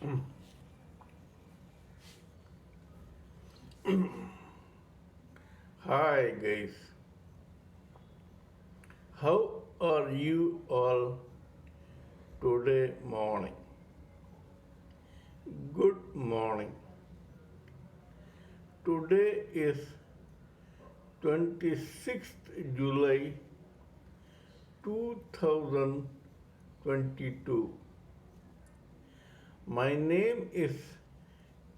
Hi guys, how are you all today morning? Good morning. Today is 26th July 2022. My name is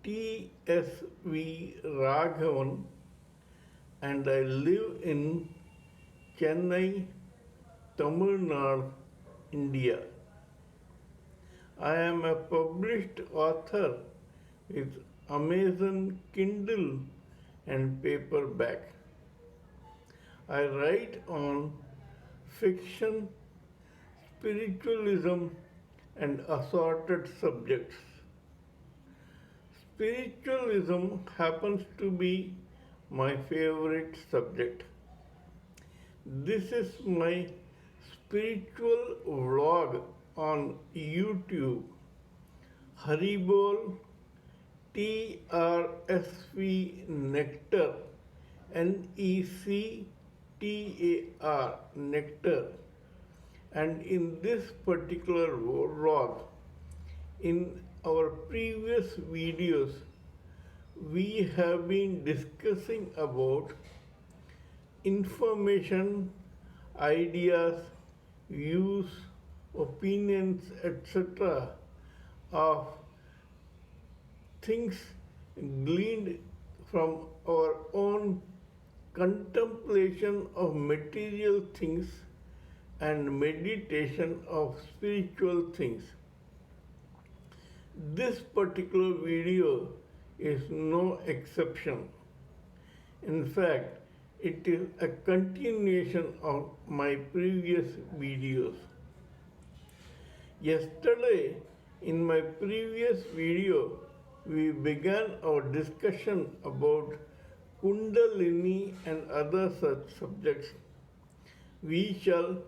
TSV Raghavan and I live in Chennai, Tamil Nadu, India. I am a published author with Amazon Kindle and paperback. I write on fiction, spiritualism, and assorted subjects. Spiritualism happens to be my favorite subject. This is my spiritual vlog on YouTube. Haribol trsv nectar nectar nectar, and in this particular vlog, in our previous videos, we have been discussing about information, ideas, views, opinions, etc. of things gleaned from our own contemplation of material things and meditation of spiritual things. This particular video is no exception. In fact, it is a continuation of my previous videos. Yesterday, in my previous video, we began our discussion about Kundalini and other such subjects. We shall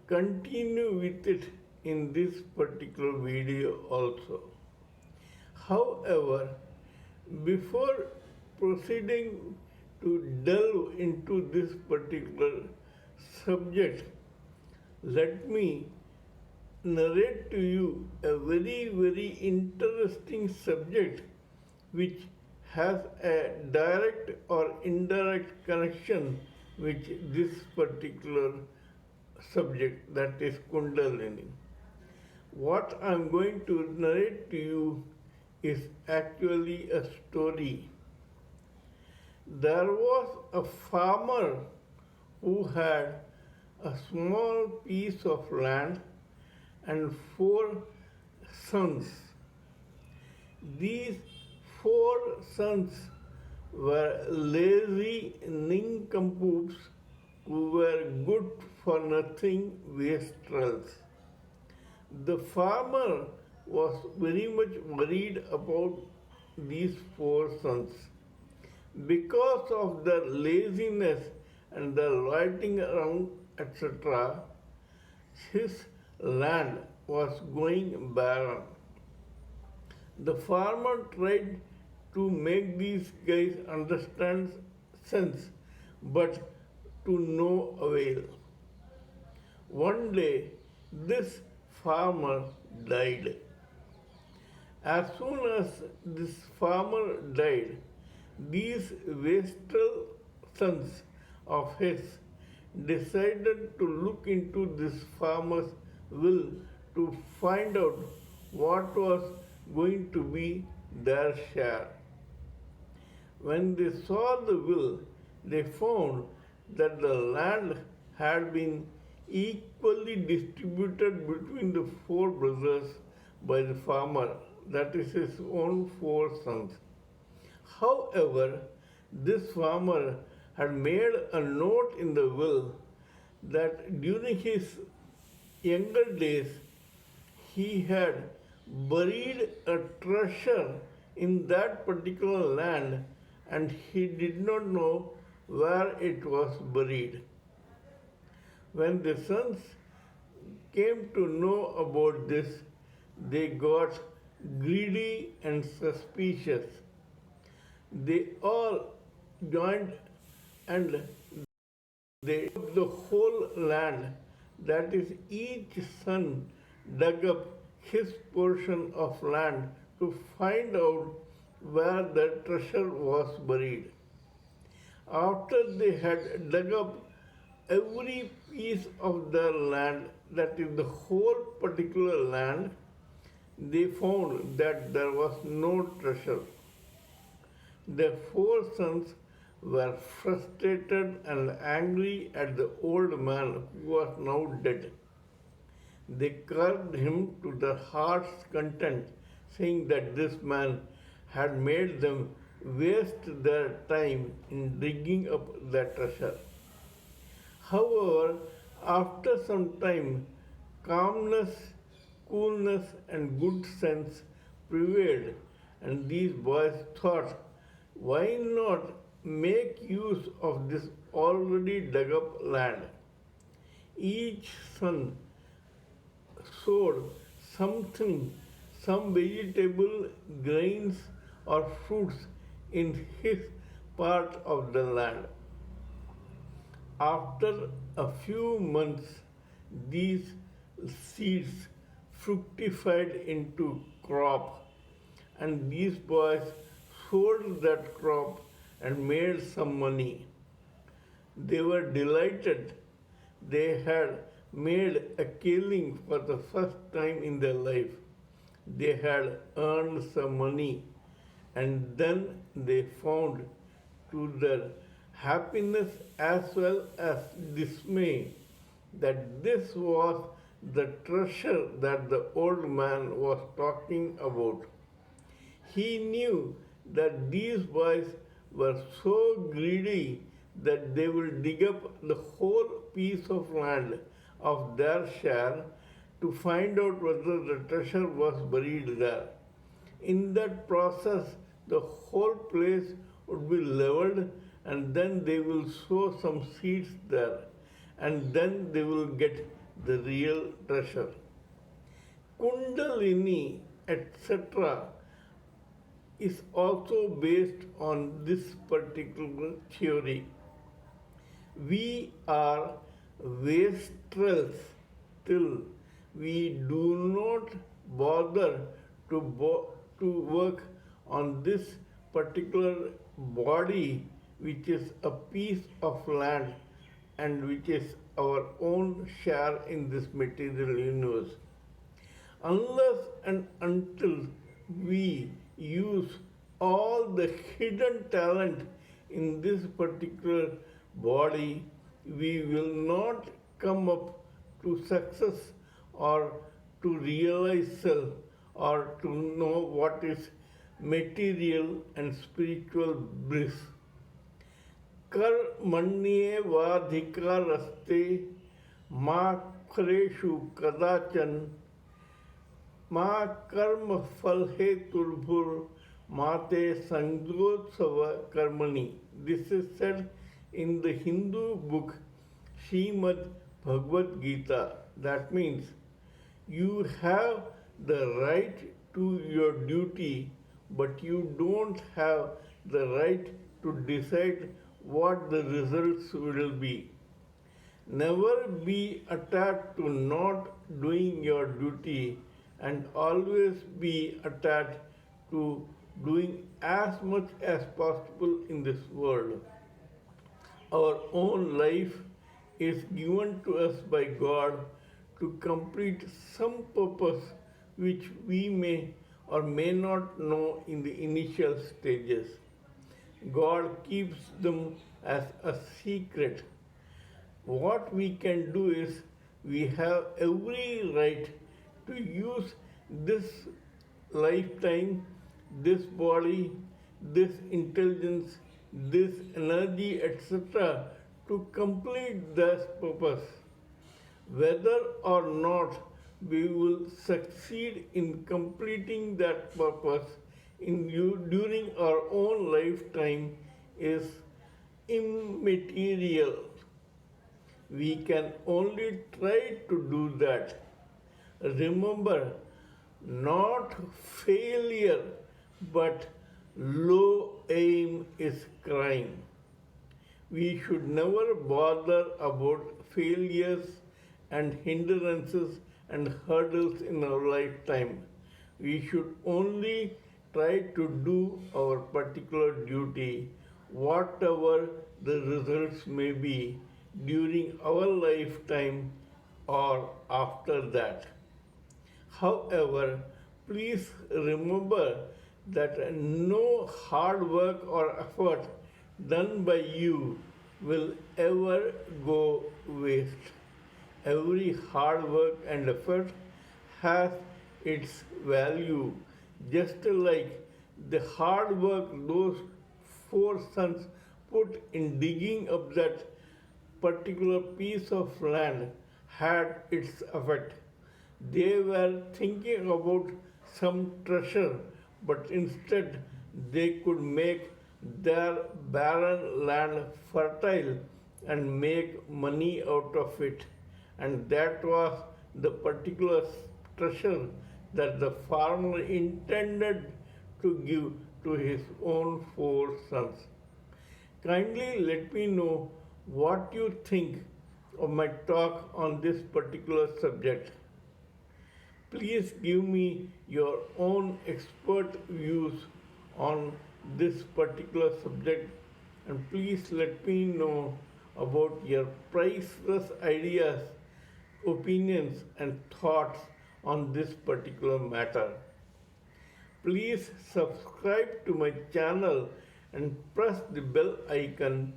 continue with it in this particular video also. However, before proceeding to delve into this particular subject, let me narrate to you a very, very interesting subject which has a direct or indirect connection with this particular subject, that is Kundalini. What I am going to narrate to you is actually a story. There was a farmer who had a small piece of land and 4 sons. These 4 sons were lazy nincompoops who were good for nothing wastrels. The farmer was very much worried about these 4 sons. Because of their laziness and their loitering around, etc., his land was going barren. The farmer tried to make these guys understand sense, but to no avail. One day, this farmer died. As soon as this farmer died, these wastrel sons of his decided to look into this farmer's will to find out what was going to be their share. When they saw the will, they found that the land had been equally distributed between the 4 brothers by the farmer, that is his own 4 sons. However, this farmer had made a note in the will that during his younger days he had buried a treasure in that particular land and he did not know where it was buried. When the sons came to know about this, they got greedy, and suspicious. They all joined and they took the whole land. That is, each son dug up his portion of land to find out where the treasure was buried. After they had dug up every piece of their land, that is the whole particular land, they found that there was no treasure. Their four sons were frustrated and angry at the old man who was now dead. They curbed him to their heart's content, saying that this man had made them waste their time in digging up the treasure. However, after some time, calmness, coolness, and good sense prevailed, and these boys thought, why not make use of this already dug up land? Each son sowed something, some vegetable, grains, or fruits in his part of the land. After a few months, these seeds fructified into crop, and these boys sold that crop and made some money. They were delighted. They had made a killing for the first time in their life. They had earned some money, and then they found, to their happiness as well as dismay, that this was the treasure that the old man was talking about. He knew that these boys were so greedy that they will dig up the whole piece of land of their share to find out whether the treasure was buried there. In that process, the whole place would be leveled, and then they will sow some seeds there, and then they will get the real treasure. Kundalini, etc., is also based on this particular theory. We are wastrels till we do not bother to work on this particular body, which is a piece of land and which is our own share in this material universe. Unless and until we use all the hidden talent in this particular body, we will not come up to success or to realize self or to know what is material and spiritual bliss. कर्मण्येवाधिकारस्ते मा फलेषु कदाचन मा कर्म फल हेतुर्भुर माते संगोत्सव कर्मणि. This is said in the Hindu book Srimad Bhagavad Gita. That means you have the right to your duty, but you don't have the right to decide what the results will be. Never be attached to not doing your duty, and always be attached to doing as much as possible in this world. Our own life is given to us by God to complete some purpose which we may or may not know in the initial stages. God keeps them as a secret. What we can do is, we have every right to use this lifetime, this body, this intelligence, this energy, etc., to complete this purpose. Whether or not we will succeed in completing that purpose during our own lifetime is immaterial. We can only try to do that. Remember, not failure, but low aim is crime. We should never bother about failures and hindrances and hurdles in our lifetime. We should only try to do our particular duty, whatever the results may be during our lifetime or after that. However, please remember that no hard work or effort done by you will ever go waste. Every hard work and effort has its value, just like the hard work those four sons put in digging up that particular piece of land had its effect. They were thinking about some treasure, but instead they could make their barren land fertile and make money out of it. And that was the particular treasure that the farmer intended to give to his own four sons. Kindly let me know what you think of my talk on this particular subject. Please give me your own expert views on this particular subject, and please let me know about your priceless ideas, opinions, and thoughts on this particular matter. Please subscribe to my channel and press the bell icon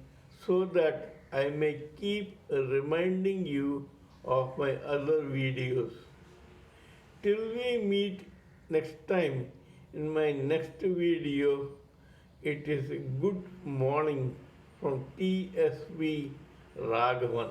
so that I may keep reminding you of my other videos. Till we meet next time in my next video, it is good morning from TSV Raghavan.